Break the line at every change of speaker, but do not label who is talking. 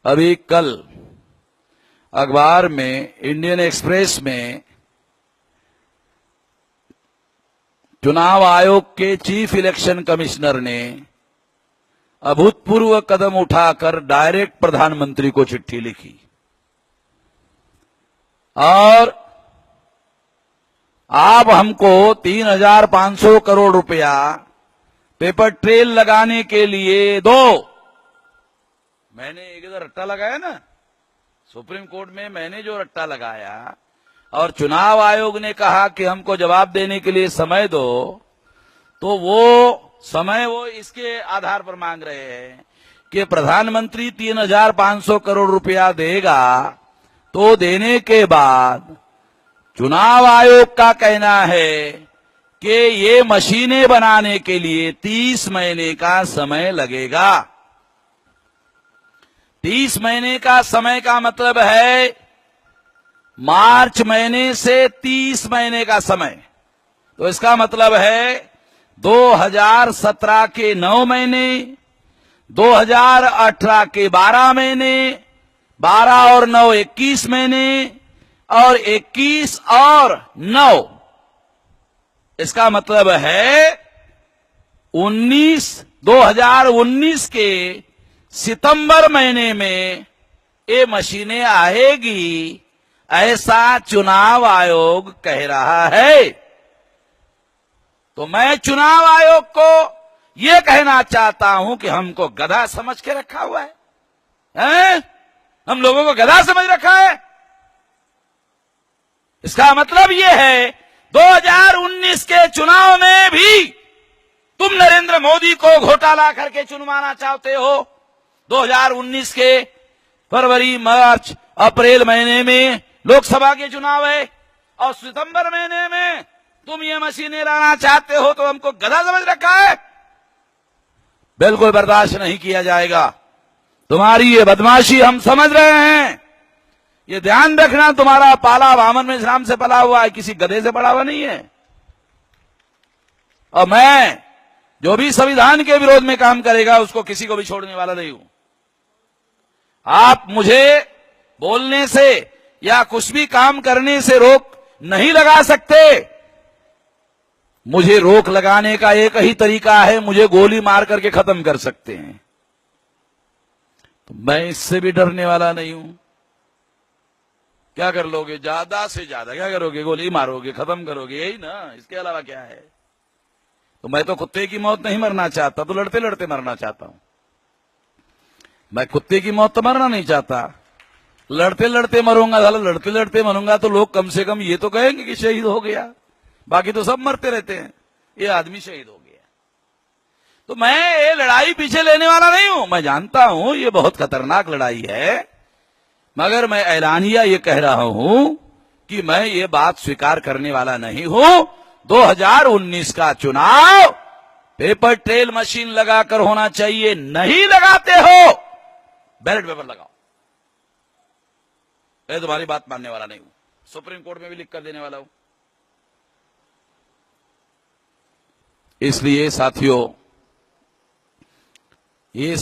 अभी कल अखबार में, इंडियन एक्सप्रेस में, चुनाव आयोग के चीफ इलेक्शन कमिश्नर ने अभूतपूर्व कदम उठाकर डायरेक्ट प्रधानमंत्री को चिट्ठी लिखी और आप हमको 3,500 करोड़ रुपया पेपर ट्रेल लगाने के लिए दो। मैंने एक इधर रट्टा लगाया ना, सुप्रीम कोर्ट में मैंने जो रट्टा लगाया और चुनाव आयोग ने कहा कि हमको जवाब देने के लिए समय दो, तो वो समय वो इसके आधार पर मांग रहे हैं कि प्रधानमंत्री 3,500 करोड़ रुपया देगा, तो देने के बाद चुनाव आयोग का कहना है कि ये मशीनें बनाने के लिए 30 महीने का समय लगेगा। 30 महीने का समय का मतलब है मार्च महीने से 30 महीने का समय। तो इसका मतलब है 2017 के 9 महीने, 2018 के 12 महीने, 12 और 9 21 महीने, और 21 और 9, इसका मतलब है 2019 के सितंबर महीने में ये मशीनें आएगी, ऐसा चुनाव आयोग कह रहा है। तो मैं चुनाव आयोग को यह कहना चाहता हूं कि हमको गधा समझ के रखा हुआ है? हम लोगों को गधा समझ रखा है। इसका मतलब यह है 2019 के चुनाव में भी तुम नरेंद्र मोदी को घोटाला करके चुनवाना चाहते हो। 2019 के फरवरी, मार्च, अप्रैल महीने में लोकसभा के चुनाव है और सितंबर महीने में तुम ये मशीनें लाना चाहते हो, तो हमको गधा समझ रखा है। बिल्कुल बर्दाश्त नहीं किया जाएगा। तुम्हारी ये बदमाशी हम समझ रहे हैं। ये ध्यान रखना, तुम्हारा पाला वामन में इस्लाम से पला हुआ है, किसी गधे से पड़ा हुआ नहीं है। और मैं जो भी संविधान के विरोध में काम करेगा उसको किसी को भी छोड़ने वाला नहीं हूं। आप मुझे बोलने से या कुछ भी काम करने से रोक नहीं लगा सकते। मुझे रोक लगाने का एक ही तरीका है, मुझे गोली मार करके खत्म कर सकते हैं। तो मैं इससे भी डरने वाला नहीं हूं। क्या कर लोगे? ज्यादा से ज्यादा क्या करोगे? गोली मारोगे, खत्म करोगे, यही ना, इसके अलावा क्या है? तो मैं तो कुत्ते की मौत नहीं मरना चाहता, तो लड़ते लड़ते मरना चाहता हूं। मैं कुत्ते की मौत तो मरना नहीं चाहता, लड़ते लड़ते मरूंगा। साला लड़ते लड़ते मरूंगा तो लोग कम से कम ये तो कहेंगे कि शहीद हो गया। बाकी तो सब मरते रहते हैं, ये आदमी शहीद हो गया। तो मैं ये लड़ाई पीछे लेने वाला नहीं हूं। मैं जानता हूं ये बहुत खतरनाक लड़ाई है, मगर मैं ऐलानिया ये कह रहा हूं कि मैं ये बात स्वीकार करने वाला नहीं हूं। 2019 का चुनाव पेपर ट्रेल मशीन लगाकर होना चाहिए। नहीं लगाते हो, बैलेट पेपर लगाओ। मैं तुम्हारी बात मानने वाला नहीं हूं। सुप्रीम कोर्ट में भी लिख कर देने वाला हूं। इसलिए साथियों, ये